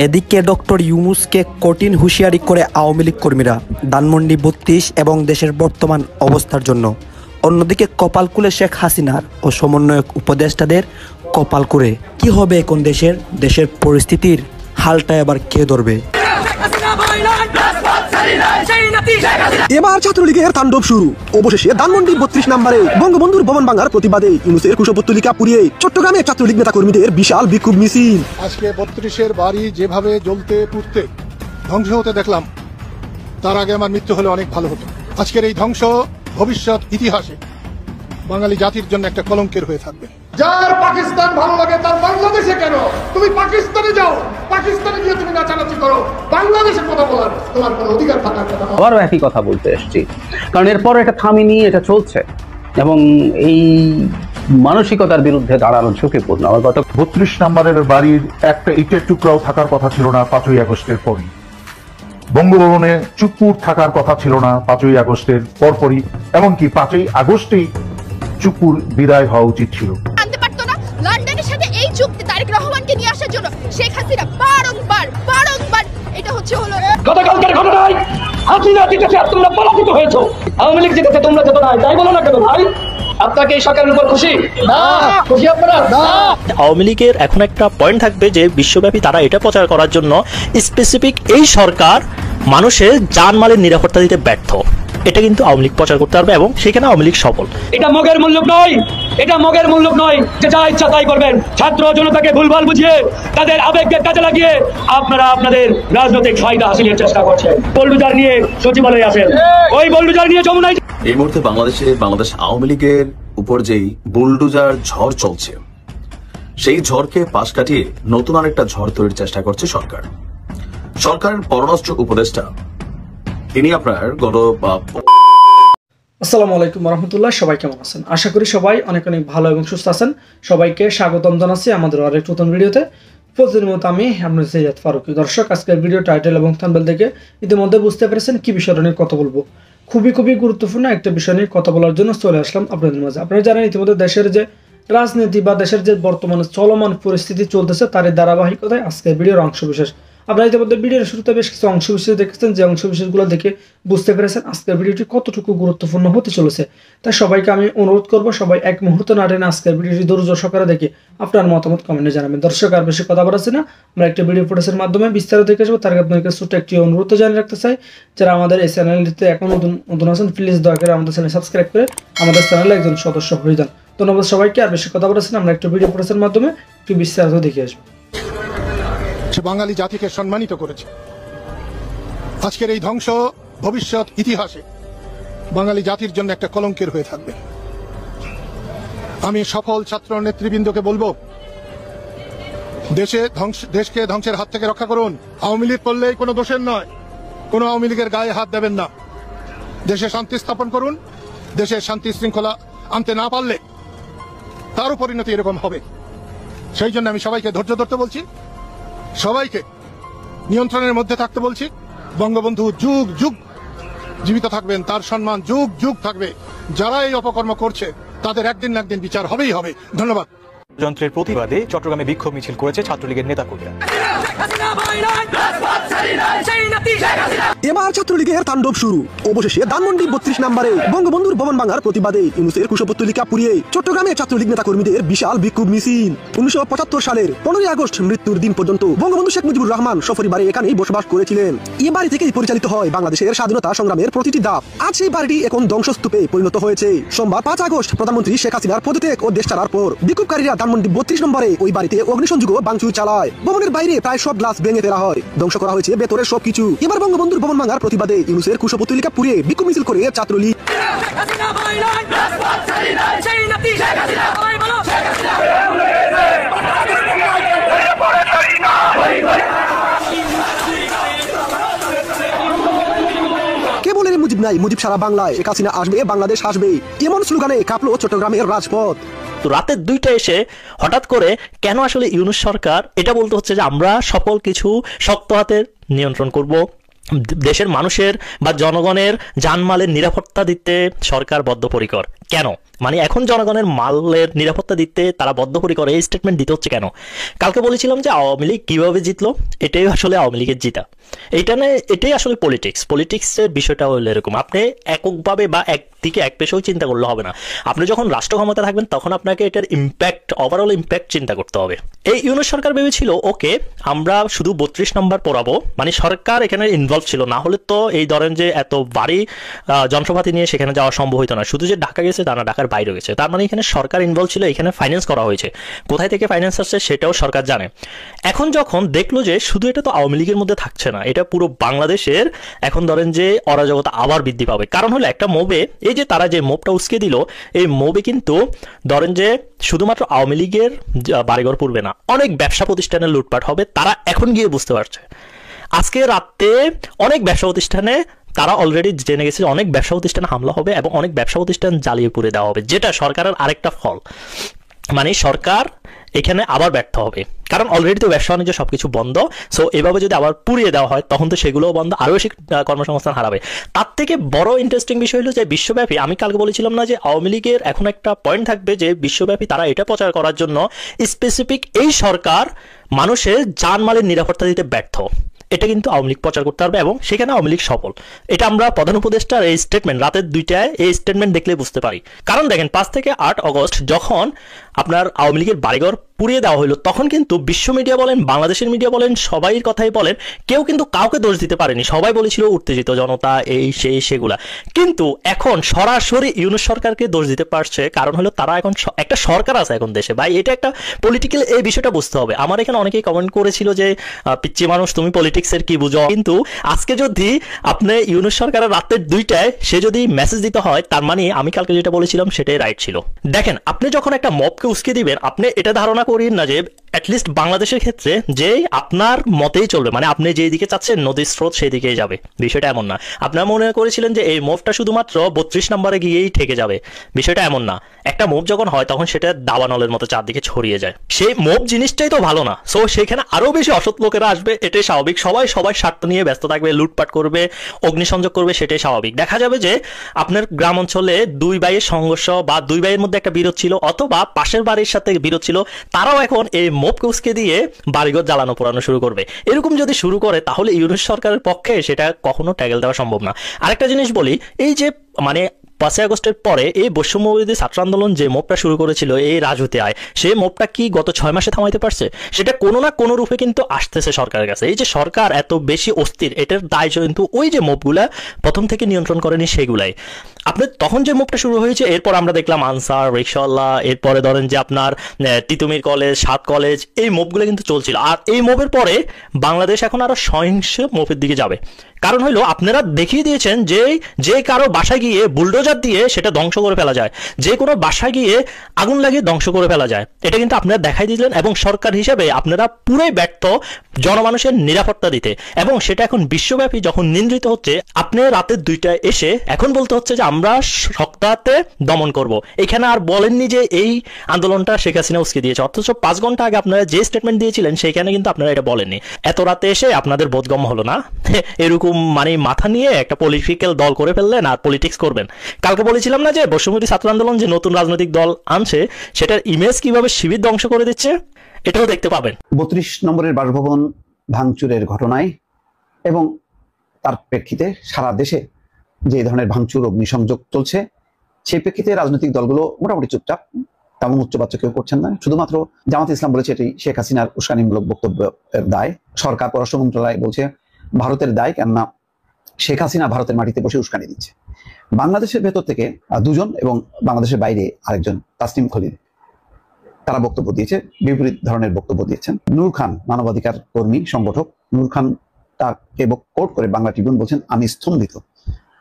এদিকে ডক্টর ইউনূসকে কঠিন হুঁশিয়ারি করে আওয়ামী লীগ কর্মীরা ধানমন্ডি ৩২ এবং দেশের বর্তমান অবস্থার জন্য। অন্যদিকে কপাল খুলে শেখ হাসিনার ও সমন্বয়ক উপদেষ্টাদের কপাল করে কি হবে এখন দেশের পরিস্থিতির হালটা এবার কে ধরবে? এবার ছাত্রলীগের তাণ্ডব শুরু। অবশেষে ধানমন্ডি ৩২ নম্বরে বঙ্গবন্ধুর ভবন ভাঙার প্রতিবাদে ইউনূসের কুশপুত্তলিকা পুড়িয়ে চট্টগ্রামে ছাত্রলীগ নেতা কর্মীদের বিশাল বিক্ষোভ মিছিল। আজকে ৩২-এর বাড়ি যেভাবে জ্বলতে পুড়তে ধ্বংস হতে দেখলাম, তার আগে আমার মৃত্যু হলে অনেক ভালো হতো। আজকের এই ধ্বংস ভবিষ্যৎ ইতিহাসে বাঙালি জাতির জন্য একটা কলঙ্কের হয়ে থাকবে। যার পাকিস্তান ভালো লাগে তার বাংলাদেশে কেন? তুমি পাকিস্তানে যাও, পাকিস্তানে গিয়ে তুমি নাচানাচি করো, বাংলাদেশে কথা বলার তোমার কোনো অধিকার থাকার কথা না। আবারও একই কথা বলতে এসেছি, কারণ এরপর এটা থামিনি, এটা চলছে এবং এই মানসিকতার বিরুদ্ধে দাঁড়ানো ঝুঁকিপূর্ণ। আমার কথা ৩২ নম্বরের বাড়ির একটা ইটের টুকরাও থাকার কথা ছিল না ৫ই আগস্টের পরই। বঙ্গভবনে চুপুর থাকার কথা ছিল না ৫ই আগস্টের পরপরই, এমনকি 5ই আগস্টেই চুপুর বিদায় হওয়া উচিত ছিল। আনতে পারতো না লন্ডনের সাথে এই চুক্তি তারেক রহমানকে নিয়ে আসার জন্য শেখ হাসিনা বারংবার এটা হলো গতকালকের ঘটনায় হাসিনা জিতেছে আর তোমরা পরাজিত হয়েছো। আওয়ামী লীগ জিতেছে, তোমরা যেত না, তাই বলো না কেন ভাই? আপনাকে এই সরকারের উপর খুশি না? খুশি আপনারা না? আওয়ামী লীগের এখন একটা পয়েন্ট থাকবে যে বিশ্বব্যাপী তারা এটা প্রচার করার জন্য স্পেসিফিক এই সরকার মানুষের জানমালের নিরাপত্তা দিতে ব্যর্থ, এটা কিন্তু আওয়ামী লীগ প্রচার করতে পারবে এবং সেখানে আওয়ামী লীগ সফল। এটা মগের মূল্যক নয়, এটা মগের মূল্যক নয় যে যা ইচ্ছা তাই করবেন। ছাত্র জনতাকে ভুলভাল বুঝিয়ে তাদের আবেগকে কাজে লাগিয়ে আপনারা আপনাদের রাজনৈতিক ফায়দা হাসিলের চেষ্টা করছেন। বুলডোজার নিয়ে সচিবালয়ে আসেন, ওই বুলডোজার নিয়ে যমুনায়। এই মুহূর্তে বাংলাদেশ আওয়ামী লীগের উপর যেই বুলডোজার ঝড় চলছে, সেই ঝড়কে পাশ কাটিয়ে নতুন আরেকটা ঝড় তৈরির চেষ্টা করছে সরকার। সরকারের পররাষ্ট্র উপদেষ্টা তিনি আপনার আসসালামু আলাইকুম রহমতুল্লাহ। সবাই কেমন আছেন? আশা করি সবাই অনেক ভালো এবং সুস্থ আছেন। সবাইকে স্বাগতম জানাচ্ছি আমাদের আরেক নতুন ভিডিওতে। প্রতিদিনের মতো আমি আপনার সৈয়দ ফারুক। দর্শক, আজকের ভিডিও টাইটেল এবং থাম্বনেল দেখে ইতিমধ্যে বুঝতে পেরেছেন কি বিষয় নিয়ে কথা বলবো। খুবই গুরুত্বপূর্ণ একটা বিষয় নিয়ে কথা বলার জন্য চলে আসলাম আপনাদের মাঝে। আপনারা জানেন ইতিমধ্যে দেশের যে রাজনীতি বা দেশের যে বর্তমানে চলমান পরিস্থিতি চলতেছে তার ধারাবাহিকতায় আজকের ভিডিওর অংশবিশেষ। আপনারা ইতিমধ্যে ভিডিওর শুরুতে বেশ কিছু অংশবিশেষ দেখেছেন, যে অংশবিশেষগুলো দেখে বুঝতে পেরেছেন আজকের ভিডিওটি কতটুকু গুরুত্বপূর্ণ হতে চলেছে। তাই সবাইকে আমি অনুরোধ করবো, সবাই এক মুহূর্ত না টেনে আজকের ভিডিওটি ধৈর্য সহকারে দেখে আপনার মতামত কমেন্টে জানাবেন। দর্শক, আর বেশি কথা বলাচ্ছি না, আমরা একটা ভিডিও ফুটেজের মাধ্যমে বিস্তারিত দেখে আসবো। তার আপনাকে ছোট্ট একটি অনুরোধ জানিয়ে রাখতে চাই, যারা আমাদের এই চ্যানেলটিতে এখন নতুন আছেন প্লিজ দয়া করে আমাদের চ্যানেল সাবস্ক্রাইব করে আমাদের চ্যানেলে একজন সদস্য হয়ে যান। ধন্যবাদ সবাইকে। আর বেশি কথা বলাচ্ছি না, আমরা একটা ভিডিও ফুটেজের মাধ্যমে একটু বিস্তারিত দেখে আসবো। বাঙালি জাতিকে সম্মানিত করেছে। আজকের এই ধ্বংস ভবিষ্যৎ ইতিহাসে বাঙালি জাতির জন্য একটা কলঙ্কের হয়ে থাকবে। আমি সফল ছাত্র নেতৃবৃন্দকে বলবো, দেশকে ধ্বংসের হাত থেকে রক্ষা করুন। আওয়ামী লীগ করলেই কোনো দোষের নয়, কোনো আওয়ামী লীগের গায়ে হাত দেবেন না। দেশে শান্তি স্থাপন করুন। দেশে শান্তি শৃঙ্খলা আনতে না পারলে তারও পরিণতি এরকম হবে। সেই জন্য আমি সবাইকে ধৈর্য ধরতে বলছি, সবাইকে নিয়ন্ত্রণের মধ্যে থাকতে বলছি। বঙ্গবন্ধু যুগ যুগ জীবিত থাকবেন, তার সম্মান যুগ যুগ থাকবে। যারা এই অপকর্ম করছে তাদের একদিন না একদিন বিচার হবেই হবে। ধন্যবাদ। যন্ত্রের প্রতিবাদে চট্টগ্রামে বিক্ষোভ মিছিল করেছে ছাত্রলীগের নেতাকর্মীরা। এবার ছাত্রলীগের তাণ্ডব শুরু। অবশেষে ধানমন্ডি ৩২ নম্বরে বঙ্গবন্ধুর ভবন ভাঙার প্রতিবাদে ইউনূসের কুশপুত্তলিকা পুড়িয়ে চট্টগ্রামে ছাত্রলীগ নেতা কর্মীদের বিশাল বিক্ষোভ মিছিল। ১৯৭৫ সালের ১৫ই আগস্ট মৃত্যুর দিন পর্যন্ত বঙ্গবন্ধু শেখ মুজিবুর রহমান সপরিবারে এখানেই বসবাস করেছিলেন। এ বাড়ি থেকেই পরিচালিত হয় বাংলাদেশের স্বাধীনতা সংগ্রামের প্রতিটি ধাপ। আজ সেই বাড়িটি এখন ধ্বংসস্তূপে পরিণত হয়েছে। সোমবার ৫ আগস্ট প্রধানমন্ত্রী শেখ হাসিনার পদত্যাগ ও দেশ ছাড়ার পর বিক্ষোভকারীরা ধানমন্ডি ৩২ নম্বরে ওই বাড়িতে অগ্নিসংযোগ ও ভাঙচুর চালায়। ভবনের বাইরে প্রায় সব গ্লাস ভেঙে ফেলা হয়, ধ্বংস করা হয়েছে ভেতরের সবকিছু। এবার বঙ্গবন্ধুর ভবন ভাঙার প্রতিবাদে ইউনূসের কুশপুত্তলিকা পুড়িয়ে বিক্ষোভ মিছিল করে ছাত্রলীগ। কেবলের মুজিব নাই, মুজিব সারা বাংলায়, শেখ হাসিনা আসবে, বাংলাদেশ আসবে, এমন স্লোগানে কাঁপলো চট্টগ্রামের রাজপথ। তো রাতের 2টায় এসে হঠাৎ করে কেন আসলে ইউনূস সরকার এটা বলতে হচ্ছে যে আমরা সকল কিছু শক্ত হাতে নিয়ন্ত্রণ করব, দেশের মানুষের বা জনগণের জানমালের নিরাপত্তা দিতে সরকার বদ্ধপরিকর। কেন? মানে এখন জনগণের মালের নিরাপত্তা দিতে তারা বদ্ধপরিকর এই স্টেটমেন্ট দিতে হচ্ছে কেন? কালকে বলেছিলাম যে আওয়ামী লীগ কিভাবে জিতলো, এটাই আসলে আওয়ামী লীগের জিতা। এটাই আসলে পলিটিক্সের বিষয়টা হলো এরকম, আপনি এককভাবে বা একদিকে এক পেশেও চিন্তা করলে হবে না। আপনি যখন রাষ্ট্র ক্ষমতা থাকবেন তখন আপনাকে এটার ওভারঅল ইম্প্যাক্ট চিন্তা করতে হবে। এই ইউনূস সরকার ভেবেছিল ওকে আমরা শুধু 32 নম্বর পড়াবো, মানে সরকার এখানে ইনভলভ ছিল, না হলে তো এই ধরেন যে এত ভারী যন্ত্রপাতি নিয়ে সেখানে যাওয়া সম্ভব হতো না। শুধু যে ঢাকা গেছে তা না, ঢাকার বাইরে গেছে, তার মানে এখানে সরকার ইনভলভ ছিল, এখানে ফাইন্যান্স করা হয়েছে। কোথায় থেকে ফাইন্যান্স আসছে সেটাও সরকার জানে। এখন যখন দেখলো যে শুধু এটা তো আওয়ামী লীগের মধ্যে থাকছে না, এটা পুরো বাংলাদেশের, এখন ধরেন যে অরাজকতা আবার বৃদ্ধি পাবে। কারণ হলো একটা মোবে, এই যে তারা যে মোবটা উস্কে দিল, এই মোবে কিন্তু ধরেন যে শুধুমাত্র আওয়ামী লীগের বাড়িঘর পড়বে না, অনেক ব্যবসা প্রতিষ্ঠানের লুটপাট হবে। তারা এখন গিয়ে বুঝতে পারছে, আজকে রাতে অনেক ব্যবসা প্রতিষ্ঠানে তারা অলরেডি জেনে গেছে অনেক ব্যবসা প্রতিষ্ঠানে হামলা হবে এবং অনেক ব্যবসা প্রতিষ্ঠান জ্বালিয়ে পুড়ে দেওয়া হবে, যেটা সরকারের আরেকটা ফল। মানে সরকার এখানে আবার ব্যর্থ হবে, কারণ অলরেডি তো ব্যবসা বাণিজ্য সবকিছু বন্ধ। সো এভাবে যদি আবার পুড়িয়ে দেওয়া হয় তখন তো সেগুলোও বন্ধ, আরও বেশি কর্মসংস্থান হারাবে। তার থেকে বড় ইন্টারেস্টিং বিষয় হলো যে বিশ্বব্যাপী, আমি কালকে বলেছিলাম না যে আওয়ামী লীগের এখন একটা পয়েন্ট থাকবে যে বিশ্বব্যাপী তারা এটা প্রচার করার জন্য স্পেসিফিক এই সরকার মানুষের জানমালের নিরাপত্তা দিতে ব্যর্থ, এটা কিন্তু আওয়ামী লীগ প্রচার করতে পারবে এবং সেখানে আওয়ামী লীগ সফল। এটা আমরা প্রধান উপদেষ্টার এই স্টেটমেন্ট রাতের 2টায় এই স্টেটমেন্ট দেখলে বুঝতে পারি। কারণ দেখেন 5 থেকে 8 অগস্ট যখন আপনার আওয়ামী লীগের বাড়িঘর পুড়িয়ে দেওয়া হলো, তখন কিন্তু বিশ্ব মিডিয়া বলেন, বাংলাদেশের মিডিয়া বলেন, সবাই কথাই বলেন, কেউ কিন্তু কাউকে দোষ দিতে পারেনি। সবাই বলেছিল উত্তেজিত জনতা, এই সেই সেগুলা। কিন্তু এখন সরাসরি ইউনূস সরকারকে দোষ দিতে পারছে, কারণ হলো তারা এখন একটা সরকার আছে এখন দেশে। ভাই এটা একটা পলিটিক্যাল, এই বিষয়টা বুঝতে হবে। আমার এখানে অনেকেই কমেন্ট করেছিল যে পিচ্চি মানুষ তুমি পলিটিক্সের কি বুঝো, কিন্তু আজকে যদি আপনি ইউনূস সরকারের রাতের 2টায় সে যদি মেসেজ দিতে হয়, তার মানে আমি কালকে যেটা বলেছিলাম সেটাই রাইট ছিল। দেখেন আপনি যখন একটা মবকে উস্কে দিবেন, আপনি এটা ধারণা করেন না যে অ্যাটলিস্ট বাংলাদেশের ক্ষেত্রে যে আপনার মতেই চলবে, মানে আপনি যেই দিকে চাচ্ছেন নদীর স্রোত সেই দিকেই যাবে, বিষয়টা এমন না। আপনারা মনে করেছিলেন যে এই মুভটা শুধুমাত্র 32 নম্বরে গিয়েই ঠেকে যাবে, বিষয়টা এমন না। একটা মুভ যখন হয় তখন সেটা দাবানলের মতো চারদিকে ছড়িয়ে যায়, সেই মুভ জিনিসটাই তো ভালো না। সো সেখানে আরো বেশি অসৎ লোকেরা আসবে, এটাই স্বাভাবিক। সবাই স্বার্থ নিয়ে ব্যস্ত থাকবে, লুটপাট করবে, অগ্নিসংযোগ করবে, সেটাই স্বাভাবিক। দেখা যাবে যে আপনার গ্রাম অঞ্চলে 2 ভাইয়ের সংঘর্ষ বা 2 ভাইয়ের মধ্যে একটা বিরোধ ছিল, অথবা পাশের বাড়ির সাথে বিরোধ ছিল, তারাও এখন এই মোবকে উস্কে দিয়ে বাড়িঘর জ্বালানো পোড়ানো শুরু করবে। এরকম যদি শুরু করে তাহলে ইউনূস সরকারের পক্ষে সেটা কখনো ট্যাগেল দেওয়া সম্ভব না। আরেকটা জিনিস বলি, এই যে মানে 5 আগস্টের পরে এই বৈষম্যবিরোধী ছাত্র আন্দোলন যে মোবটা শুরু করেছিল এই রাজুতে আয়, সেই মোবটা কি গত 6 মাসে থামাইতে পারছে? সেটা কোনো না কোনো রূপে কিন্তু আসতেছে সরকারের কাছে। এই যে সরকার এত বেশি অস্থির, এটার দায় কিন্তু ওই যে মোবগুলা প্রথম থেকে নিয়ন্ত্রণ করেনি সেগুলাই। আপনি তখন যে মুভটা শুরু হয়েছে, এরপর আমরা দেখলাম আনসার, রিকশাওয়ালা, এরপরে ধরেন যে আপনার তিতুমির কলেজ, 7 কলেজ, এই মুভগুলো কিন্তু চলছিল। আর এই মুভের পরে বাংলাদেশ এখন আরো সহিংস মুভের দিকে যাবে। কারণ হলো আপনারা দেখিয়ে দিয়েছেন যে কারো বাসায় গিয়ে বুলডোজার দিয়ে সেটা ধ্বংস করে ফেলা যায়, যে কোনো বাসায় গিয়ে আগুন লাগিয়ে ধ্বংস করে ফেলা যায়, এটা কিন্তু আপনারা দেখাই দিলেন। এবং সরকার হিসেবে আপনারা পুরোই ব্যর্থ জনমানুষের নিরাপত্তা দিতে, এবং সেটা এখন বিশ্বব্যাপী যখন নিন্দিত হচ্ছে, আপনি রাতের 2টায় এসে এখন বলতে হচ্ছে যে আমরা শক্তাতে দমন করব। এখানে আর বলেননি যে এই আন্দোলনটা শেখ হাসিনা উস্কে দিয়েছে, অথচ 5 ঘন্টা আগে আপনারা যে স্টেটমেন্ট দিয়েছিলেন সেখানে কিন্তু আপনারা এটা বলেননি। এত রাতে এসে আপনাদের বোধগম্য হলো না এরকম মানে মাথা নিয়ে একটা পলিটিক্যাল দল করে ফেললেন আর পলিটিক্স করবেন। কালকে বলেছিলাম না যে বৈষম্যবিরোধী ছাত্র আন্দোলন যে নতুন রাজনৈতিক দল আনছে সেটার ইমেজ কিভাবে শিবির ধ্বংস করে দিচ্ছে, এটাও দেখতে পাবেন। 32 নম্বরের বাসভবন ভাঙচুরের ঘটনায় এবং তার প্রেক্ষিতে সারা দেশে যে ধরনের ভাঙচুর অগ্নিসংযোগ চলছে, সেই প্রেক্ষিতে রাজনৈতিক দলগুলো মোটামুটি চুপচাপ, তেমন উচ্চবাচ্য কেউ করছেন না। শুধুমাত্র জামাত ইসলাম বলেছে এটি শেখ হাসিনার উস্কানিমূলক বক্তব্যের দায়। সরকার পররাষ্ট্র মন্ত্রণালয় বলছে ভারতের দায়, কেননা শেখ হাসিনা ভারতের মাটিতে বসে উস্কানি দিচ্ছে। বাংলাদেশের ভেতর থেকে 2 জন এবং বাংলাদেশের বাইরে আরেকজন তাসনিম খলিল, তারা বক্তব্য দিয়েছে, বিপরীত ধরনের বক্তব্য দিয়েছেন। নূর খান মানবাধিকার কর্মী সংগঠক নূর খান তাকে কোট করে বাংলা ট্রিবিউন বলছেন আমি স্তম্ভিত।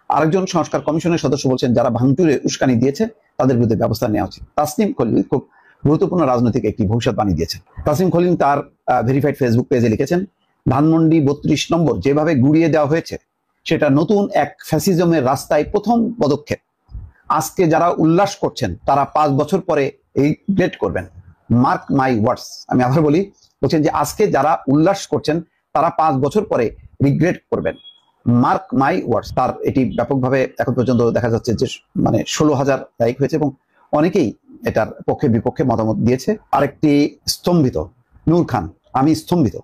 আরেকজন সংস্কার কমিশনের সদস্য বলছেন যারা ভাঙচুরে উস্কানি দিয়েছে তাদের বিরুদ্ধে ব্যবস্থা নেওয়া উচিত। তাসনিম খলিল খুব গুরুত্বপূর্ণ রাজনৈতিক একটি ভবিষ্যৎবাণী দিয়েছেন। তাসনিম খলিল তার ভেরিফাইড ফেসবুক পেজে লিখেছেন, ধানমন্ডি 32 নম্বর যেভাবে গুড়িয়ে দেওয়া হয়েছে সেটা নতুন এক ফ্যাসিজমের রাস্তায় প্রথম পদক্ষেপ। আজকে যারা উল্লাস করছেন তারা 5 বছর পরে রিগ্রেট করবেন, মার্ক মাই ওয়ার্ডস। আমি আবার বলছেন যে আজকে যারা উল্লাস করছেন তারা 5 বছর পরে রিগ্রেট করবেন। মার্ক মাই ওয়ার্ডস, তার এটি ব্যাপকভাবে এখন পর্যন্ত দেখা যাচ্ছে যে মানে 16,000 লাইক হয়েছে এবং অনেকেই এটার পক্ষে বিপক্ষে মতামত দিয়েছে। আরেকটি স্তম্ভিত নূর খান, আমি স্তম্ভিত,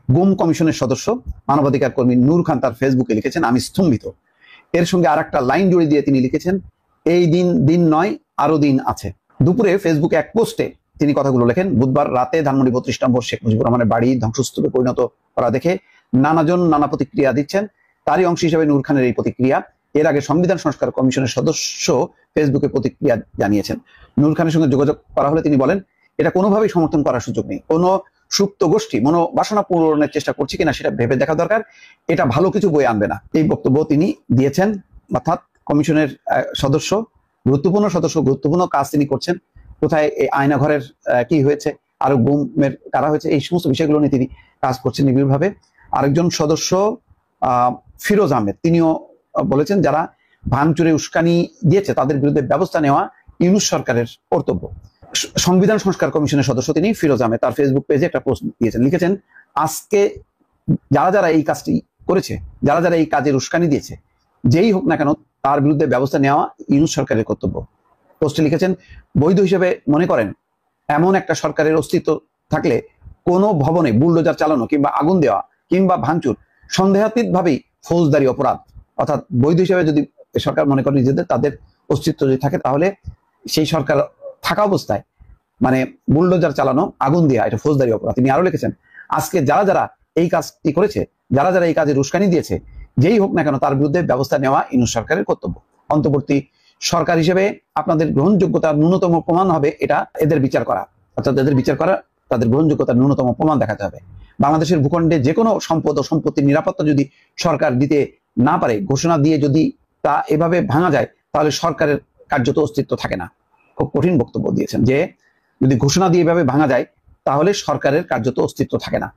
গুম কমিশনের সদস্য মানবাধিকার কর্মী নূর খান তার ফেসবুকে লিখেছেন আমি স্তম্ভিত। এর সঙ্গে আর একটা লাইন জুড়ে দিয়ে তিনি লিখেছেন এই দিন নয় আরো দিন আছে। দুপুরে ফেসবুকে এক পোস্টে তিনি কথাগুলো লেখেন। বুধবার রাতে ধানমন্ডি 32 নম্বর শেখ মুজিবুর রহমানের বাড়ি ধ্বংসস্তূপে পরিণত করা দেখে নানাজন নানা প্রতিক্রিয়া দিচ্ছেন। তারই অংশ হিসেবে নূর খানের এই প্রতিক্রিয়া। এর আগে সংবিধান সংস্কার কমিশনের সদস্য ফেসবুকে প্রতিক্রিয়া জানিয়েছেন। নূর খানের সঙ্গে যোগাযোগ করা হলে তিনি বলেন এটা কোনোভাবেই সমর্থন করার সুযোগ নেই। কোনো সুপ্ত গোষ্ঠী মনোবাসনা পূরণের চেষ্টা করছে কিনা সেটা ভেবে দেখা দরকার। এটা ভালো কিছু বয়ে আনবে না, এই বক্তব্য তিনি দিয়েছেন। অর্থাৎ কমিশনের সদস্য, গুরুত্বপূর্ণ কাজ তিনি করছেন। কোথায় এই আয়নাঘরের কি হয়েছে, আরো গুমের কারা হয়েছে, এই সমস্ত বিষয়গুলো নিয়ে তিনি কাজ করছেন নিবিড়ভাবে। আরেকজন সদস্য ফিরোজ আহমেদ, তিনিও বলেছেন যারা ভাঙচুরে উস্কানি দিয়েছে তাদের বিরুদ্ধে ব্যবস্থা নেওয়া ইউনূস সরকারের কর্তব্য। সংবিধান সংস্কার কমিশনের সদস্য তিনি ফিরোজ আহমেদ তার ফেসবুক পেজে একটা পোস্ট দিয়েছেন, লিখেছেন আজকে যারা এই কাজটি করেছে, যারা এই কাজের উস্কানি দিয়েছে, যেই হোক না কেন তার বিরুদ্ধে ব্যবস্থা নেওয়া ইউনূস সরকারের কর্তব্য। পোস্টে লিখেছেন বৈধ হিসেবে মনে করেন এমন একটা সরকারের অস্তিত্ব থাকলে কোনো ভবনে বুলডোজার চালানো কিংবা আগুন দেওয়া কিংবা ভাঙচুর সন্দেহাতীতভাবেই ফৌজদারি অপরাধ। অর্থাৎ বৈধ হিসেবে যদি সরকার মনে করে নিজেদের তাদের অস্তিত্ব যদি থাকে তাহলে সেই সরকার থাকা অবস্থায় মানে বুলডোজার চালানো, আগুন দেওয়া এটা ফৌজদারি অপরাধ। তিনি আরো লিখেছেন আজকে যারা এই কাজটি করেছে, যারা এই কাজের উস্কানি দিয়েছে, যেই হোক না কেন তার বিরুদ্ধে ব্যবস্থা নেওয়া ইউনূস সরকারের কর্তব্য। অন্তর্বর্তী সরকার হিসেবে আপনাদের গ্রহণযোগ্যতার ন্যূনতম প্রমাণ হবে এটা এদের বিচার করা, অর্থাৎ এদের বিচার করা, তাদের গ্রহণযোগ্যতার ন্যূনতম প্রমাণ দেখাতে হবে। বাংলাদেশের ভূখণ্ডে যে কোনো সম্পদ ও সম্পত্তির নিরাপত্তা যদি সরকার দিতে না পারে, ঘোষণা দিয়ে যদি তা এভাবে ভাঙা যায় তাহলে সরকারের কার্যত অস্তিত্ব থাকে না। খুব কঠিন বক্তব্য দিয়েছেন যে যদি ঘোষণা দিয়ে এভাবে ভাঙা যায় তাহলে সরকারের কার্যত অস্তিত্ব থাকে না।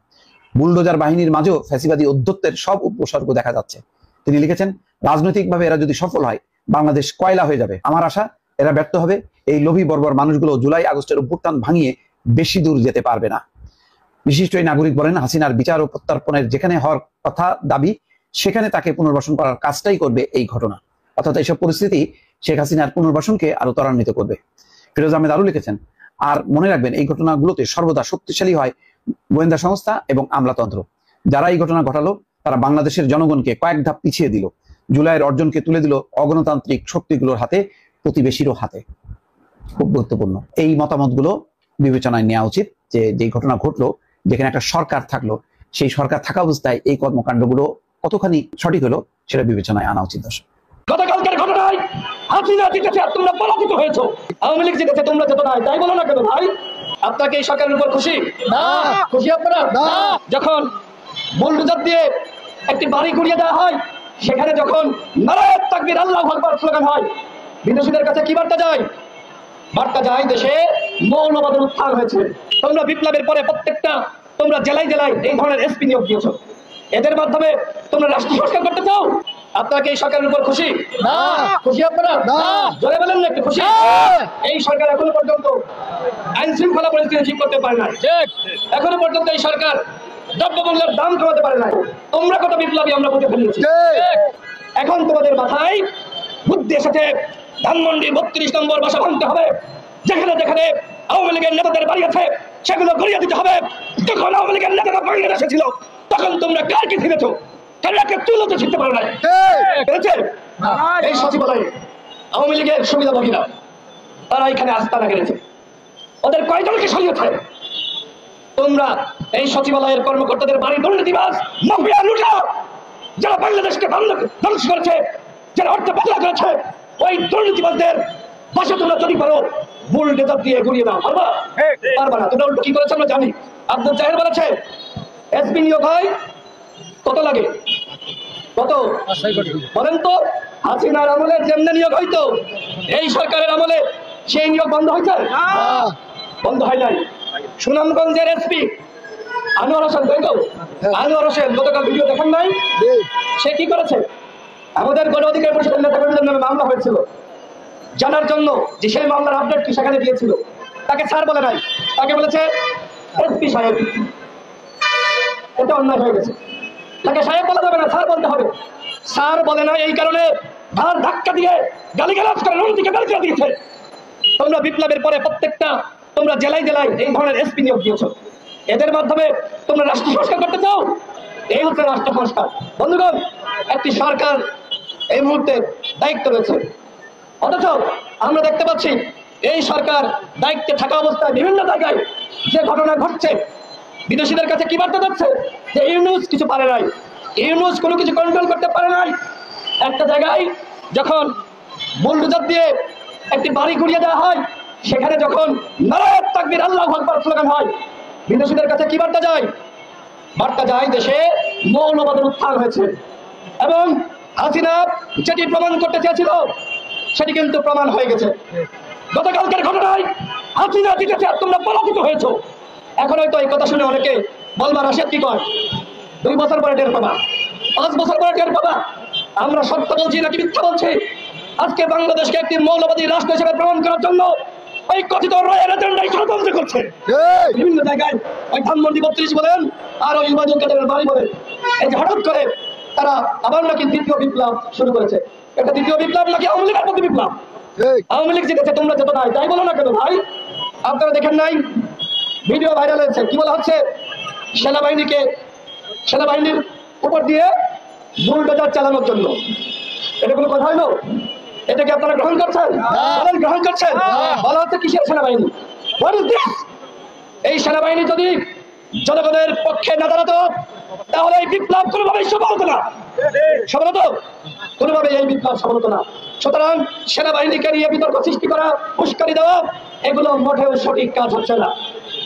বুলডোজার বাহিনীর মাঝেও ফ্যাসিবাদী অধ্যত্বের সব উপসর্গ দেখা যাচ্ছে। তিনি লিখেছেন রাজনৈতিকভাবে এরা যদি সফল হয় বাংলাদেশ কয়লা হয়ে যাবে। আমার আশা এরা ব্যর্থ হবে। এই লোভী বর্বর মানুষগুলো জুলাই আগস্টের অভ্যুত্থান ভাঙিয়ে বেশি দূর যেতে পারবে না। বিশিষ্ট এই নাগরিক বলেন হাসিনার বিচার ও প্রত্যর্পণের যেখানে হওয়ার কথা দাবি সেখানে তাকে পুনর্বাসন করার কাজটাই করবে এই ঘটনা। অর্থাৎ এইসব পরিস্থিতি শেখ হাসিনার পুনর্বাসনকে আরো ত্বরান্বিত করবে। ফিরোজ আহমেদ আরো লিখেছেন আর মনে রাখবেন এই ঘটনাগুলোতে সর্বদা শক্তিশালী হয় গোয়েন্দা সংস্থা এবং আমলাতন্ত্র। যারা এই ঘটনা ঘটালো তারা বাংলাদেশের জনগণকে কয়েক ধাপ পিছিয়ে দিল, জুলাইয়ের অর্জনকে তুলে দিল অগণতান্ত্রিক শক্তিগুলোর হাতে, প্রতিবেশীরও হাতে। খুব গুরুত্বপূর্ণ এই মতামতগুলো বিবেচনায় নেওয়া উচিত যে ঘটনা ঘটলো, যেখানে একটা সরকার থাকলো, সেই সরকার থাকা অবস্থায় এই কর্মকাণ্ডগুলো কতখানি সঠিক হলো সেটা বিবেচনায় আনা উচিত। দর্শক, গতকালকের ঘটনায় হাসিনা জিতেছে আর তোমরা পরাজিত হয়েছো, আওয়ামী লীগ জিতেছে তোমরা যেত নাই, তাই বলো না কেন ভাই? আপনাকে এই সরকারের উপর খুশি না? খুশি আপনারা? যখন বুলডোজার দিয়ে একটি বাড়ি গুড়িয়ে দেওয়া হয়, সেখানে যখন নারায়ে তাকবীর আল্লাহু আকবার স্লোগান হয়, বিদেশিদের কাছে কি বার্তা যায়? বার্তা যায় দেশে মৌলবাদের উত্থান হয়েছে। তোমরা বিপ্লবের পরে প্রত্যেকটা তোমরা জেলায় জেলায় এই ধরনের এসপি নিয়োগ দিয়েছো, এদের মাধ্যমে তোমরা রাষ্ট্র সংস্কার করতে চাও। আপনাকে এই সরকারের উপর খুশি না? খুশি আপনারা? জোরে বলেন না একটু খুশি? এই সরকার এখনো পর্যন্ত আইন শৃঙ্খলা পরিস্থিতি ঠিক করতে পারে নাই। এখনো পর্যন্ত এই সরকার দ্রব্যমূল্যের দাম কমাতে পারে নাই। তোমরা কত বিপ্লবী আমরা বুঝে ফেলেছি। এখন তোমাদের মাথায় বুদ্ধি এসেছে ধানমন্ডি 32 নম্বর বাসা ভাঙতে হবে। যেখানে যেখানে আওয়ামী লীগের নেতাদের বাড়ি আছে সেগুলো গড়িয়ে দিতে হবে। যখন আওয়ামী লীগের নেতারা বাংলাদেশে ছিল তখন তোমরা কার কি ছিলেছ? কারাকে তুলতে শিখতে পারো নাই। এই সচিবালয়ে আওয়ামী লীগের সুবিধাভোগীরা তারা এখানে আস্তানা গেড়েছে, ওদের কয়জনকে সরিয়েছে? তোমরা এই সচিবালয়ের কর্মকর্তাদের বাড়ি দুর্নীতিবাজ মাফিয়া লুটা, যারা বাংলাদেশকে ধ্বংস করেছে, যারা অর্থ পাচার করেছে, ওই দুর্নীতিবাজদের বাসা তোমরা তৈরি করো, বুলডোজার দিয়ে গুড়িয়ে দাও। পারবা? পারবা না। তোমরা উল্টো কি করেছে আমরা জানি। আব্দুল জাহের বলেছে এসপি নিয়োগ হয় কত লাগে? কত বলেন তো? হাসিনার আমলে যেমনি নিয়োগ হইতো এই সরকারের আমলে সেই নিয়োগ বন্ধ হয়েছে? বন্ধ হয় নাই। সুনামগঞ্জের এসপি আনোয়ার হোসেন, তাই তো? আনোয়ার হোসেন গতকাল ভিডিও দেখেন নাই? সে কি করেছে? আমাদের গণ অধিকার পরিষদের নেতাকর্মীদের নামে মামলা হয়েছিল, জানার জন্য যে সেই মামলার আপডেট কি সেখানে দিয়েছিল। তাকে স্যার বলে নাই, তাকে বলেছে এসপি সাহেব। এটা অন্যায় হয়ে গেছে। তাকে সাহেব বলা যাবে না, স্যার বলতে হবে। স্যার বলে না এই কারণে ঘাড় ধাক্কা দিয়ে গালিগালাজ করে রন্তিকে বের করে দিয়েছে। তোমরা বিপ্লবের পরে প্রত্যেকটা তোমরা জেলায় জেলায় এই ধরনের এসপি নিয়োগ দিয়েছো, এদের মাধ্যমে তোমরা রাষ্ট্র সংস্কার করতে চাও। এই হচ্ছে রাষ্ট্র সংস্কার। বন্ধুগণ, একটি সরকার এই মুহূর্তে দায়িত্ব রয়েছে, অথচ আমরা দেখতে পাচ্ছি এই সরকার দায়িত্বে থাকা অবস্থায় বিভিন্ন জায়গায় যে ঘটনা ঘটছে, বিদেশিদের কাছে কি বার্তা যাচ্ছে যে ইউনূস কিছু পারে নাই, ইউনূস কোনো কিছু কন্ট্রোল করতে পারে নাই। একটা জায়গায় যখন বুলডোজার দিয়ে একটি বাড়ি ঘুরিয়ে দেওয়া হয়, সেখানে যখন নারায়ে তাকবীর আল্লাহু আকবার স্লোগান হয়, বিদেশিদের কাছে কি বার্তা যায়? বার্তা যায় দেশে মৌলবাদের উত্থান হয়েছে। এবং হাসিনা যেটি প্রমাণ করতে চেয়েছিল সেটি কিন্তু প্রমাণ হয়ে গেছে। গতকালকের ঘটনায় হাসিনা জিতেছে আর তোমরা পরাজিত হয়েছো। এখন হয়তো এই কথা শুনে অনেকে বলবার আসে কি কয় 2 বছর পরে টের পাবা, 5 বছর পরে টের পাবা। আমরা সত্য বলছি নাকি মিথ্যা বলছি? আজকে বাংলাদেশকে একটি মৌলবাদী রাষ্ট্র হিসেবে প্রমাণ করার জন্য ওই কথিত রয়ের এজেন্ডাই ষড়যন্ত্র করছে। বিভিন্ন জায়গায় ওই ধানমন্ডি 32 বলেন আর ওই ইমাজুল কাদেরের বাড়ি বলেন, এই যে হঠাৎ করে তারা আবার নাকি দ্বিতীয় বিপ্লব শুরু করেছে। এটা দ্বিতীয় বিপ্লব নাকি আওয়ামী লীগের প্রতি বিপ্লব? আওয়ামী লীগ জিতেছে, তোমরা যেত নাই, তাই বলো না কেন ভাই? আপনারা দেখেন নাই ভিডিও ভাইরাল হয়েছে, কি বলা হচ্ছে? সেনাবাহিনীর উপর দিয়ে বুলডোজার চালানোর জন্য। এটা কোনো কথা হইলো? এটা কি আপনারা গ্রহণ করছেন? গ্রহণ করছেন? বলা হচ্ছে কিসের সেনাবাহিনী? What is this? এই সেনাবাহিনী যদি জনগণের পক্ষে না দাঁড়াতো তাহলে এই বিপ্লব কোনোভাবেই সফল হতো না। সফল হতো? কোনোভাবেই এই বিপ্লব সফল হতো না। সুতরাং সেনাবাহিনীকে নিয়ে বিতর্ক সৃষ্টি করা, উস্কানি দেওয়া, এগুলো মোটেও সঠিক কাজ হচ্ছে না।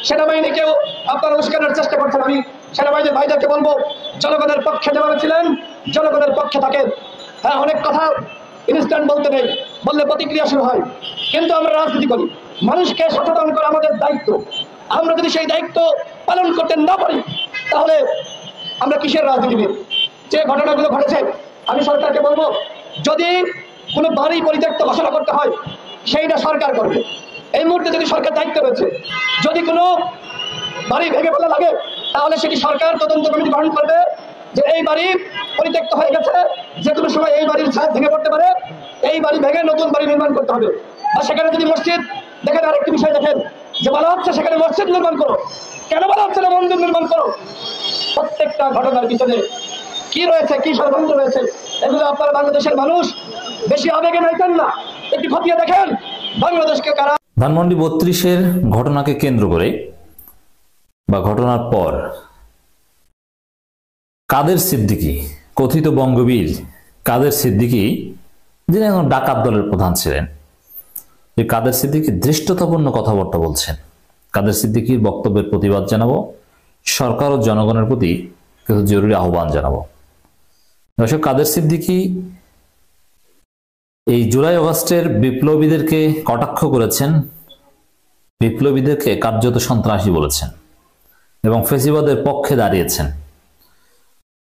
সেনাবাহিনীকেও আপনারা উস্কানোর চেষ্টা করছেন। আমি সেনাবাহিনীর ভাইদেরকে বলবো, জনগণের পক্ষে যারা ছিলেন জনগণের পক্ষে থাকেন। হ্যাঁ, অনেক কথা ইনস্ট্যান্ট বলতে নেই, বললে প্রতিক্রিয়া শুরু হয়, কিন্তু আমরা রাজনীতি করি, মানুষকে সচেতন করা আমাদের দায়িত্ব। আমরা যদি সেই দায়িত্ব পালন করতে না পারি তাহলে আমরা কিসের রাজনীতিবিদ? যে ঘটনাগুলো ঘটেছে, আমি সরকারকে বলবো, যদি কোনো বাড়ি পরিত্যক্ত ঘোষণা করতে হয় সেইটা সরকার করবে। এই মুহূর্তে যদি সরকার দায়িত্ব রয়েছে, যদি কোনো বাড়ি ভেঙে ফেলা লাগে তাহলে সেটি সরকার তদন্ত কমিটি গঠন করবে যে এই বাড়ি পরিত্যক্ত হয়ে গেছে, যে কোনো সময় এই বাড়ির ছাদ ভেঙে পড়তে পারে, এই বাড়ি ভেঙে নতুন বাড়ি নির্মাণ করতে হবে। আর সেখানে যদি মসজিদ দেখেন, আরেকটি বিষয় দেখেন যে বলা হচ্ছে সেখানে মসজিদ নির্মাণ করো, কেন বলা হচ্ছে না মন্দির নির্মাণ করো? প্রত্যেকটা ঘটনার পিছনে কি রয়েছে, কি ষড়যন্ত্র রয়েছে, এগুলো আপনারা বাংলাদেশের মানুষ বেশি আবেগে নাইতেন না, একটু খতিয়ে দেখেন বাংলাদেশকে কারা। ধানমন্ডি 32-এর ঘটনাকে কেন্দ্র করে বা ঘটনার পর কাদের সিদ্দিকী, কথিত বঙ্গবীর কাদের সিদ্দিকী, যিনি এখন ডাকাত দলের প্রধান ছিলেন, যে কাদের সিদ্দিকী ধৃষ্টতাপূর্ণ কথাবার্তা বলছেন। কাদের সিদ্দিকীর বক্তব্যের প্রতিবাদ জানাবো, সরকার ও জনগণের প্রতি কিছু জরুরি আহ্বান জানাবো। দর্শক, কাদের সিদ্দিকী এই জুলাই আগস্টের বিপ্লবীদেরকে কটাক্ষ করেছেন, বিপ্লবীদেরকে কার্যত সন্ত্রাসী বলেছেন এবং ফেসিবাদের পক্ষে দাঁড়িয়েছেন,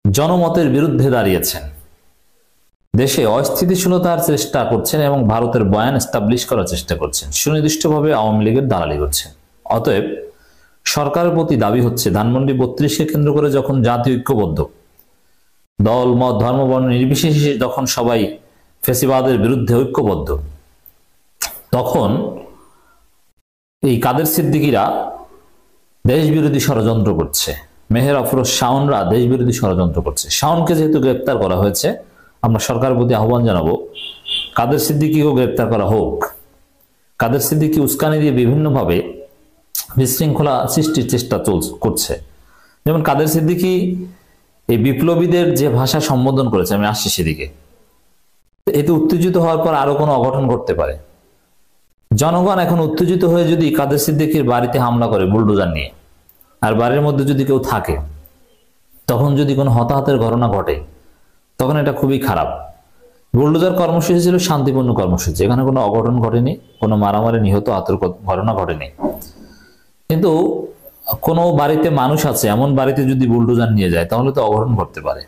জনমতের বিরুদ্ধে দাঁড়িয়েছেন, দেশে অস্থিতিশীলতার চেষ্টা করছেন এবং ভারতের বয়ান এস্টাবলিশ করার চেষ্টা করছেন, সুনির্দিষ্টভাবে আওয়ামী লীগের দালালি করছেন। অতএব সরকারের প্রতি দাবি হচ্ছে, ধানমন্ডি 32-কে কেন্দ্র করে যখন জাতীয় ঐক্যবদ্ধ, দল মত ধর্ম বর্ণ নির্বিশেষে যখন সবাই ফেসিবাদের বিরুদ্ধে ঐক্যবদ্ধ, তখন এই কাদের সিদ্দিকীরা দেশবিরোধী ষড়যন্ত্র করছে, মেহের আফরোজ শাওনরা দেশবিরোধী ষড়যন্ত্র করছে। শাওনকে যেহেতু গ্রেপ্তার করা হয়েছে, আমরা সরকারের প্রতি আহ্বান জানাবো কাদের সিদ্দিকীকেও গ্রেপ্তার করা হোক। কাদের সিদ্দিকী উস্কানি দিয়ে বিভিন্নভাবে বিশৃঙ্খলা সৃষ্টির চেষ্টা করছে। যেমন কাদের সিদ্দিকী এই বিপ্লবীদের যে ভাষা সম্বোধন করেছে, আমি আসছি সেদিকে, এতে উত্তেজিত হওয়ার পর আরো কোনো অঘটন ঘটতে পারে। জনগণ এখন উত্তেজিত হয়ে যদি কাদের সিদ্দিকীর বাড়িতে হামলা করে বুলডোজার নিয়ে, আর বাড়ির মধ্যে যদি কেউ থাকে, তখন যদি কোনো হতাহতের ঘটনা ঘটে, তখন এটা খুবই খারাপ। বুলডোজার কর্মসূচি ছিল শান্তিপূর্ণ কর্মসূচি, এখানে কোনো অঘটন ঘটেনি, কোনো মারামারি নিহত আহতের ঘটনা ঘটেনি। কিন্তু কোনো বাড়িতে মানুষ আছে, এমন বাড়িতে যদি বুলডোজার নিয়ে যায় তাহলে তো অঘটন ঘটতে পারে।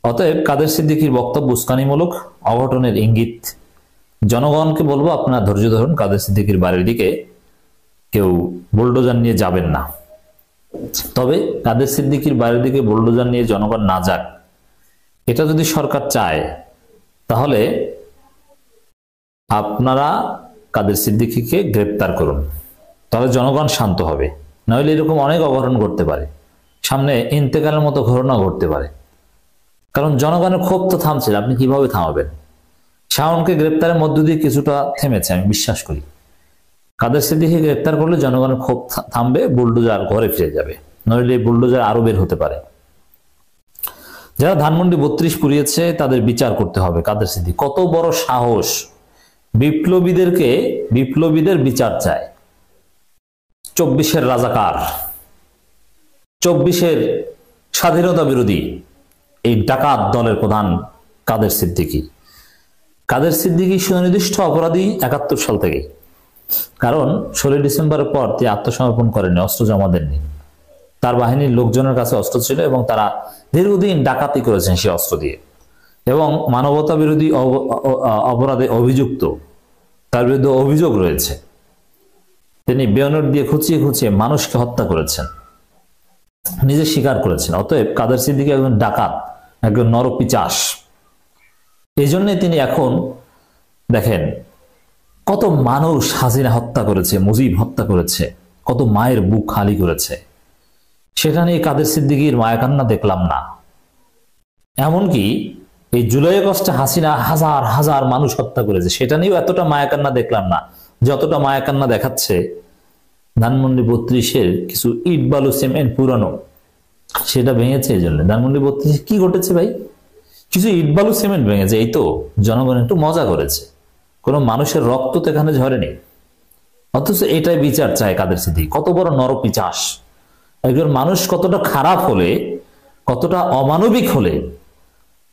অতএব কাদের সিদ্দিকীর বক্তব্য উস্কানিমূলক, অঘটনের ইঙ্গিত। জনগণকে বলবো, আপনারা ধৈর্য ধরুন, কাদের সিদ্দিকীর বাড়ির দিকে কেউ বুলডোজার নিয়ে যাবেন না। তবে কাদের সিদ্দিকীর বাড়ির দিকে বুলডোজার নিয়ে জনগণ না যাক, এটা যদি সরকার চায় তাহলে আপনারা কাদের সিদ্দিকীকে গ্রেপ্তার করুন, তাহলে জনগণ শান্ত হবে। নইলে এরকম অনেক অঘটন ঘটতে পারে, সামনে ইন্তেকালের মতো ঘটনা ঘটতে পারে। কারণ জনগণের ক্ষোভ তো থামছে, আপনি কিভাবে থামাবেন? শাওনকে গ্রেপ্তারের মধ্য দিয়ে কিছুটা থেমেছে, আমি বিশ্বাস করি। কাদের সিদ্দিকীকে গ্রেপ্তার করলে জনগণের ক্ষোভ থামবে, বুলডোজার ঘরে ফিরে যাবে, নইলে বুলডোজার আরো বের হতে পারে। যারা ধানমন্ডি 32 পুড়িয়েছে তাদের বিচার করতে হবে। কাদের সিদ্দিকী কত বড় সাহস, বিপ্লবীদের বিচার চায়। 24-এর রাজাকার, 24-এর স্বাধীনতা বিরোধী এই ডাকাত দলের প্রধান কাদের সিদ্দিকী। কাদের সিদ্দিকী সুনির্দিষ্ট অপরাধী 71 সাল থেকে, কারণ 16 ডিসেম্বরের পর তিনি আত্মসমর্পণ করেননি, অস্ত্র জমা দেননি। তার বাহিনীর লোকজনের কাছে অস্ত্র ছিল এবং তারা দীর্ঘদিন ডাকাতি করেছেন সেই অস্ত্র দিয়ে, এবং মানবতা বিরোধী অপরাধে অভিযুক্ত, তার বিরুদ্ধে অভিযোগ রয়েছে। তিনি বেয়নেট দিয়ে খুঁচিয়ে খুঁচিয়ে মানুষকে হত্যা করেছেন, নিজে স্বীকার করেছেন। অতএব কাদের সিদ্দিকী একজন ডাকাত, একজন নরপিচাস। এই জন্যই তিনি এখন দেখেন কত মানুষ হাসিনা হত্যা করেছে, মুজিব হত্যা করেছে, কত মায়ের বুক খালি করেছে, সেটা নিয়ে কাদের সিদ্দিকীর মায়াকান্না দেখলাম না। এমনকি এই জুলাই আগস্টে হাসিনা হাজার হাজার মানুষ হত্যা করেছে, সেটা নিয়েও এতটা মায়াকান্না দেখলাম না যতটা মায়াকান্না দেখাচ্ছে ধানমন্ডি 32-এর কিছু ইট বালু সিমেন্ট পুরানো, সেটা ভেঙেছে। এই জন্য ধানমন্ডি 32 কি ঘটেছে ভাই? কিছু ইট বালু সিমেন্ট ভেঙেছে, এই তো জনগণ একটু মজা করেছে, কোনো মানুষের রক্ত তো এখানে ঝরেনি। অথচ এটাই বিচার চায় কাদের সিদ্দিকী। কত বড় নরপিচাস! একজন মানুষ কতটা খারাপ হলে, কতটা অমানবিক হলে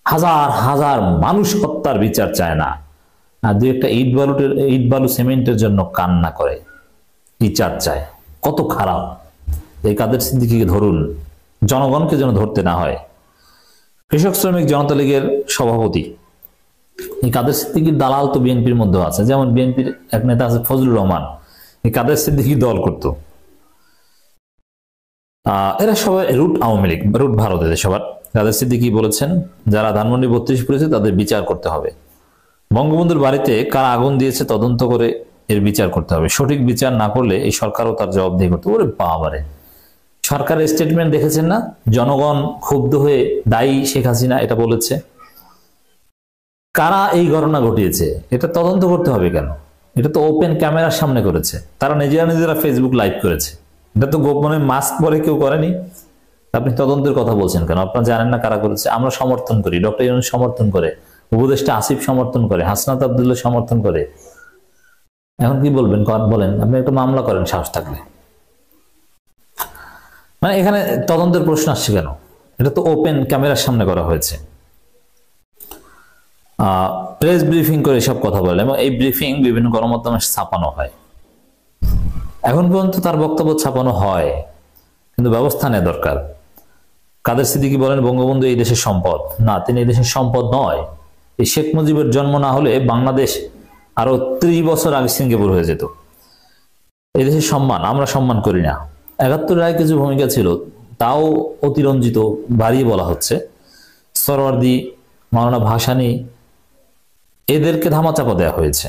হাজার হাজার মানুষ হত্যার বিচার চায় না, আর দুই একটা ইট বালু সিমেন্টের জন্য কান্না করে, বিচার চায়। কত খারাপ! এই কাদের সিদ্দিকীকে ধরুন, জনগণকে যেন ধরতে না হয়। কৃষক শ্রমিক জনতা লীগের সভাপতি এই কাদের সিদ্দিকীর দালাল তো বিএনপির মধ্যে আছে, যেমন বিএনপির এক নেতা আছে ফজলুর রহমান, এই কাদের সিদ্দিকী দল করত। এরা সবাই রুট আওয়ামী লীগ, রুট ভারত। এদের সবার কাদের সিদ্দিকী বলেছেন যারা ধানমন্ডি 32 পুড়িয়েছে তাদের বিচার করতে হবে। বঙ্গবন্ধুর বাড়িতে কারা আগুন দিয়েছে তদন্ত করে এর বিচার করতে হবে। সঠিক বিচার না করলে এই সরকারও তার জবাবদিহি করতে হবে। বাবারে, সরকারের স্টেটমেন্ট দেখেছেন না? জনগণ ক্ষুব্ধ হয়ে দায়ী শেখ হাসিনা এটা বলেছে। কারা এই ঘটনা ঘটিয়েছে এটা তদন্ত করতে হবে কেন? এটা তো ওপেন ক্যামেরার সামনে করেছে, তারা নিজেরা ফেসবুক লাইভ করেছে, এটা তো গোপনে মাস্ক পরে কেউ করেনি। আপনি তদন্তের কথা বলছেন কেন? আপনারা জানেন না কারা করেছে? আমরা সমর্থন করি, ডক্টর ইউনূস সমর্থন করে, উপদেষ্টা আসিফ সমর্থন করে, হাসনাত আব্দুল্লাহ সমর্থন করে। এখন কি বলবেন? বলেন, আপনি একটা মামলা করেন সাহস থাকলে। মানে এখানে তদন্তের প্রশ্ন আসছে কেন? এটা তো ওপেন ক্যামেরার সামনে করা হয়েছে। প্রেস ব্রিফিং করে সব কথা বলে, এবং এই ব্রিফিং বিভিন্ন গণমাধ্যমে ছাপানো হয়। এখন পর্যন্ত তার বক্তব্য ছাপানো হয়, কিন্তু ব্যবস্থা নেওয়া দরকার। কাদের সিদ্দিকী বলেন বঙ্গবন্ধু এই দেশের সম্পদ। না, তিনি এই দেশের সম্পদ নয়। এই শেখ মুজিবের জন্ম না হলে বাংলাদেশ আরো 30 বছর আগে সিঙ্গাপুর হয়ে যেত। এই দেশের সম্মান আমরা সম্মান করি না। 71 রায় কিছু ভূমিকা ছিল, তাও অতিরঞ্জিত বাড়িয়ে বলা হচ্ছে। সরওয়ার্দী, মাওলানা ভাসানী, এদেরকে ধামাচাপা দেওয়া হয়েছে।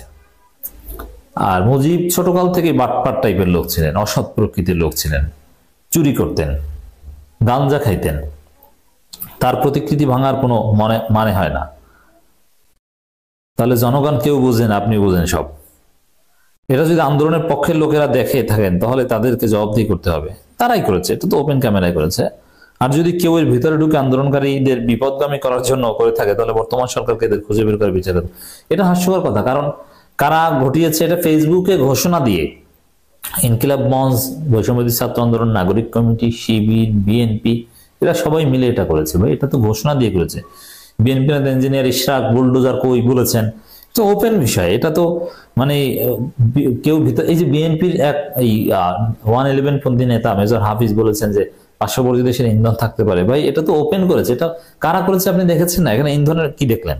আর মুজিব ছোটকাল থেকে বাটপাট টাইপের লোক ছিলেন, অসৎ প্রকৃতির লোক ছিলেন, চুরি করতেন, গাঞ্জা খাইতেন, তার প্রতিকৃতি ভাঙার কোনো মানে হয় না। তাহলে জনগণ কেউ বোঝেন, আপনি বোঝেন সব। এটা যদি আন্দোলনের পক্ষের লোকেরা দেখে থাকেন তাহলে তাদেরকে জবাবদিহি করতে হবে। তারাই করেছে, এটা তো ওপেন ক্যামেরায় করেছে। আর যদি কেউ এর ভিতরে ঢুকে আন্দোলনকারীদের বিপদগামী করার জন্য করে থাকে তাহলে বর্তমান সরকারকে এদের খুঁজে বের করে বিচার করতে। এটা হাস্যকর কথা, কারণ কারা ঘটিয়েছে এটা ফেসবুকে ঘোষণা দিয়ে ইনকিলাব মঞ্চ, বৈষম্যবিরোধী ছাত্র আন্দোলন, নাগরিক কমিটি, শিবির, বিএনপি, এরা সবাই মিলে এটা করেছে। ভাই, এটা তো ঘোষণা দিয়ে করেছে। বিএনপি নেতা ইঞ্জিনিয়ার ইশরাক বুলডোজার কই বলেছেন, তো ওপেন বিষয়। এটা তো মানে কেউ ভিতর, এই যে বিএনপির এক এই 111 পন্থী নেতা মেজর হাফিজ বলেছেন যে পার্শ্ববর্তী দেশের ইন্ধন থাকতে পারে। ভাই, এটা তো ওপেন করেছে। এটা কারা করেছে আপনি দেখেছেন না? এখানে ইন্ধনের কি দেখলেন?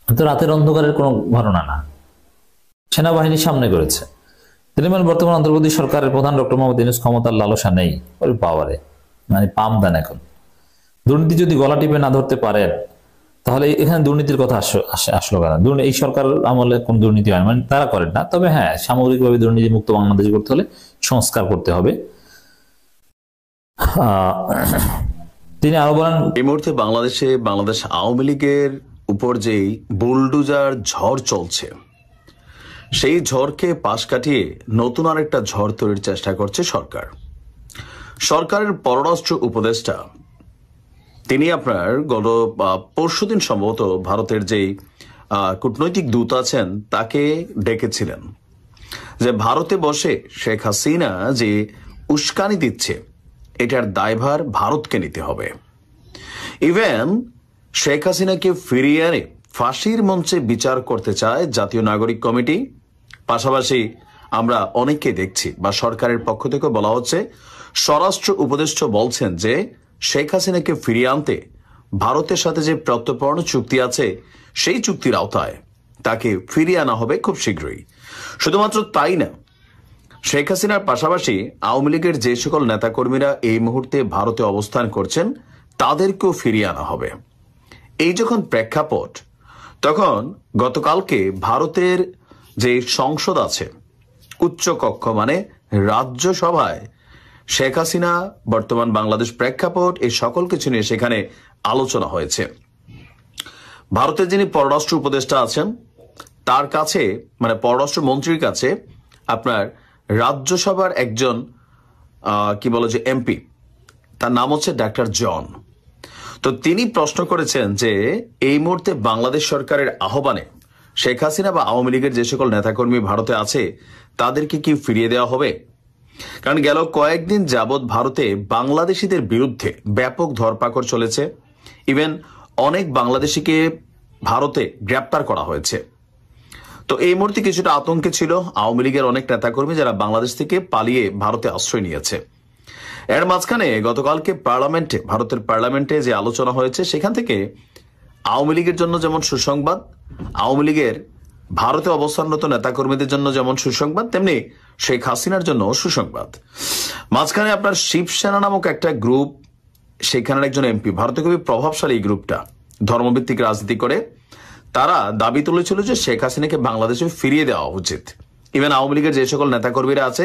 তো রাতের অন্ধকারের কোনো ঘটনা না, সেনাবাহিনীর সামনে করেছে। তৃণমূল বর্তমান অন্তর্বর্তী সরকারের প্রধান ডক্টর মোহাম্মদ ইউনূস ক্ষমতার লালসা নেই। ওই পাওয়ারে মানে পাম দেন এখন। দুর্নীতি যদি গলা টিপে না ধরতে পারেন তাহলে এখানে দুর্নীতির কথা আসলো কেন? এই সরকার আমলে কোন দুর্নীতি হয় মানে তারা করেন না, তবে হ্যাঁ সামগ্রিকভাবে দুর্নীতি মুক্ত বাংলাদেশ করতে হলে সংস্কার করতে হবে। তিনি আরো বলেন, এই মুহূর্তে বাংলাদেশ আওয়ামী লীগের উপর যেই বুলডুজার ঝড় চলছে, সেই ঝড়কে পাশ কাটিয়ে নতুন আরেকটা ঝড় তৈরির চেষ্টা করছে সরকার। সরকারের পররাষ্ট্র উপদেষ্টা তিনি আপনার গত পরশুদিন সম্ভবত ভারতের যেই কূটনৈতিক দূত আছেন তাকে ডেকেছিলেন যে ভারতে বসে শেখ হাসিনা যে উস্কানি দিচ্ছে এটার দায়ভার ভারতকে নিতে হবে। ইভেন শেখ হাসিনাকে ফিরিয়ে এনে ফাঁসির মঞ্চে বিচার করতে চায় জাতীয় নাগরিক কমিটি। পাশাপাশি আমরা অনেককে দেখছি বা সরকারের পক্ষ থেকে বলা হচ্ছে, স্বরাষ্ট্র উপদেষ্টা বলছেন যে শেখ হাসিনাকে ফিরিয়ে আনতে ভারতের সাথে যে প্রত্যর্পণ চুক্তি আছে সেই চুক্তির আওতায় তাকে ফিরিয়ে আনা হবে খুব শীঘ্রই। শুধুমাত্র তাই না, শেখ হাসিনার পাশাপাশি আওয়ামী লীগের যে সকল নেতাকর্মীরা এই মুহূর্তে ভারতে অবস্থান করছেন তাদেরকেও ফিরিয়ে আনা হবে। এই যখন প্রেক্ষাপট, তখন গতকালকে ভারতের যে সংসদ আছে উচ্চ কক্ষ মানে রাজ্যসভায় শেখ হাসিনা, বর্তমান বাংলাদেশ প্রেক্ষাপট, এই সকল কিছু নিয়ে সেখানে আলোচনা হয়েছে। ভারতের যিনি পররাষ্ট্র উপদেষ্টা আছেন তার কাছে মানে পররাষ্ট্র মন্ত্রীর কাছে আপনার রাজ্যসভার একজন কি বলে যে এমপি, তার নাম হচ্ছে ডাক্তার জন। তো তিনি প্রশ্ন করেছেন যে এই মুহূর্তে বাংলাদেশ সরকারের আহ্বানে শেখ হাসিনা বা আওয়ামী লীগের যে সকল নেতাকর্মী ভারতে আছে তাদেরকে কি ফিরিয়ে দেওয়া হবে? কারণ গেল কয়েকদিন যাবৎ ভারতে বাংলাদেশিদের বিরুদ্ধে ব্যাপক ধরপাকড় চলেছে। ইভেন অনেক বাংলাদেশিকে ভারতে গ্রেপ্তার করা হয়েছে। তো এই মুহূর্তে কিছুটা আতঙ্কে ছিল আওয়ামী লীগের অনেক নেতাকর্মী যারা বাংলাদেশ থেকে পালিয়ে ভারতে আশ্রয় নিয়েছে। এর মাঝখানে গতকালকে ভারতের পার্লামেন্টে যে আলোচনা হয়েছে সেখান থেকে আওয়ামী লীগের জন্য যেমন সুসংবাদ, আওয়ামী লীগের ভারতে অবস্থানরত নেতাকর্মীদের জন্য যেমন সুসংবাদ, তেমনি শেখ হাসিনার জন্য সুসংবাদ। মাঝখানে আপনার শিবসেনা নামক একটা গ্রুপ, সেখানের একজন এমপি, ভারতে খুবই প্রভাবশালী এই গ্রুপটা, ধর্মভিত্তিক রাজনীতি করে, তারা দাবি তুলেছিল যে শেখ হাসিনাকে বাংলাদেশে ফিরিয়ে দেওয়া উচিত। ইভেন আওয়ামী লীগের যে সকল নেতাকর্মীরা আছে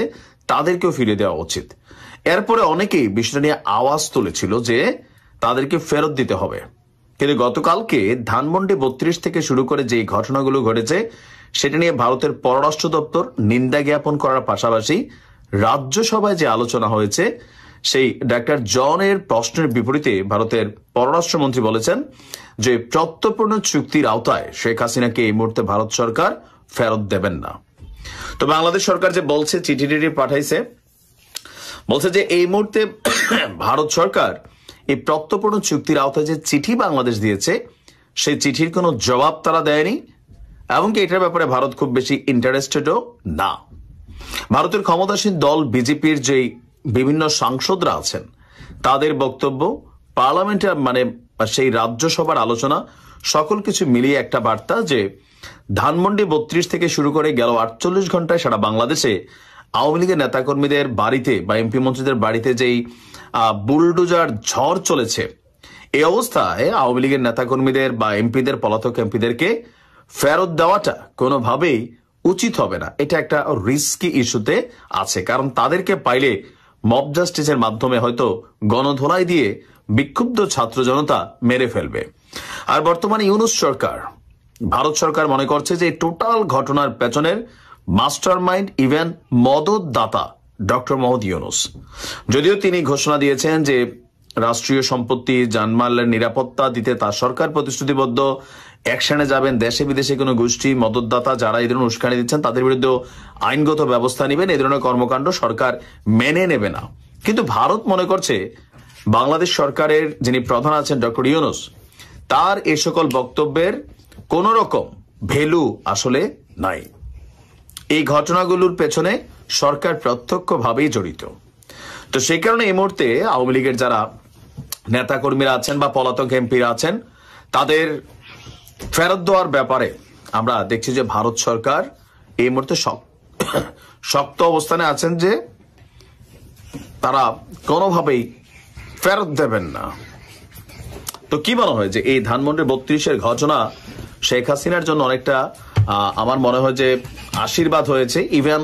তাদেরকেও ফিরিয়ে দেওয়া উচিত। এরপরে অনেকেই বিষয়টা নিয়ে আওয়াজ তুলেছিল যে তাদেরকে ফেরত দিতে হবে। কিন্তু গতকালকে ধানমন্ডি 32 থেকে শুরু করে যে ঘটনাগুলো ঘটেছে সেটা নিয়ে ভারতের পররাষ্ট্র দপ্তর নিন্দা জ্ঞাপন করার পাশাপাশি রাজ্যসভায় যে আলোচনা হয়েছে সেই ডাক্তার জনের প্রশ্নের বিপরীতে ভারতের পররাষ্ট্রমন্ত্রী বলেছেন যে প্রত্যর্পণ চুক্তির আওতায় শেখ হাসিনাকে এই মুহূর্তে ভারত সরকার ফেরত দেবেন না। তো বাংলাদেশ সরকার যে বলছে, চিঠি পাঠাইছে, বলছে যে এই মুহূর্তে ভারত সরকার এই প্রত্যর্পণ চুক্তির আওতায় যে চিঠি বাংলাদেশ দিয়েছে সেই চিঠির কোনো জবাব তারা দেয়নি, এমনকি এটার ব্যাপারে ভারত খুব বেশি ইন্টারেস্টেডও না। ভারতের ক্ষমতাসীন দল বিজেপির যেই বিভিন্ন সাংসদরা আছেন তাদের বক্তব্য, পার্লামেন্টের মানে সেই রাজ্যসভার আলোচনা, সকল কিছু মিলিয়ে একটা বার্তা যে ধানমন্ডি 32 থেকে শুরু করে গেল 48 ঘন্টায় সারা বাংলাদেশে আওয়ামী লীগের নেতাকর্মীদের বাড়িতে বা এমপি মন্ত্রীদের বাড়িতে যেই বুলডোজার ঝড় চলেছে, এই অবস্থায় আওয়ামী লীগের নেতাকর্মীদের বা এমপিদের, পলাতক এমপিদেরকে ফেরত দেওয়াটা কোনোভাবেই উচিত হবে না। এটা একটা রিস্কি ইস্যুতে আছে, কারণ তাদেরকে পাইলে মব জাস্টিসের মাধ্যমে হয়তো গণধোলাই দিয়ে বিক্ষুব্ধ ছাত্র জনতা মেরে ফেলবে। আর বর্তমানে ইউনূস সরকার, ভারত সরকার মনে করছে যে টোটাল ঘটনার পেছনের মাস্টার মাইন্ড, ইভেন মদতদাতা ডক্টর মোহাম্মদ ইউনূস। যদিও তিনি ঘোষণা দিয়েছেন যে রাষ্ট্রীয় সম্পত্তি, জানমালের নিরাপত্তা দিতে তার সরকার প্রতিশ্রুতিবদ্ধ, অ্যাকশনে যাবেন, দেশে বিদেশে কোনো গোষ্ঠী মদতদাতা যারা এই ধরনের উস্কানি দিচ্ছেন তাদের বিরুদ্ধে আইনগত ব্যবস্থা নেবেন, এই ধরনের কর্মকাণ্ড সরকার মেনে নেবে না। কিন্তু ভারত মনে করছে বাংলাদেশ সরকারের যিনি প্রধান আছেন ডক্টর ইউনূস, তার এ সকল বক্তব্যের কোন রকম ভ্যালু আসলে নাই। এই ঘটনাগুলোর পেছনে সরকার প্রত্যক্ষভাবেই জড়িত। তো সেই কারণে এই মুহূর্তে আওয়ামী লীগের যারা নেতাকর্মীরা আছেন বা পলাতক এমপিরা আছেন তাদের ফেরত দেওয়ার ব্যাপারে আমরা দেখছি যে ভারত সরকার এই মুহূর্তে শক্ত অবস্থানে আছেন যে তারা কোনোভাবেই ফেরত দেবেন না। তো কি মনে হয় যে এই ধানমন্ডির 32-এর ঘটনা শেখ হাসিনার জন্য অনেকটা আমার মনে হয় যে আশীর্বাদ হয়েছে। ইভেন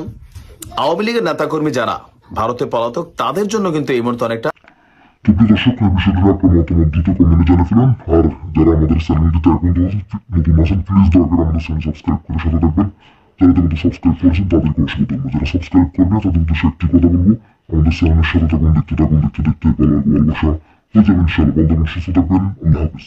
আওয়ামী লীগের নেতাকর্মী যারা ভারতে পলাতক তাদের জন্য কিন্তু এই মুহূর্তে অনেকটা। দর্শক, এই বিষয়ে আপনার মতামত দ্রুত কমেন্টে জানিয়ে ফেলেন। আর যারা আমাদের চ্যানেলটিতে এখন নতুন আছেন, প্লিজ দয়া করে আমাদের চ্যানেল সাবস্ক্রাইব করে সাথে থাকবেন। যারা ইতিমধ্যে সাবস্ক্রাইব করেছেন তাদেরকে অসংখ্য ধন্যবাদ। যারা সাবস্ক্রাইব করবেন তাদের উদ্দেশ্যে একটি কথা বলবো, আমাদের চ্যানেলের সাথে থাকুন, দেখতে ভালো ভালোবাসা হয়ে যাবেন ইনশাআল্লাহ। ভালো থাকবেন, সুস্থ থাকবেন। আল্লাহ হাফিজ।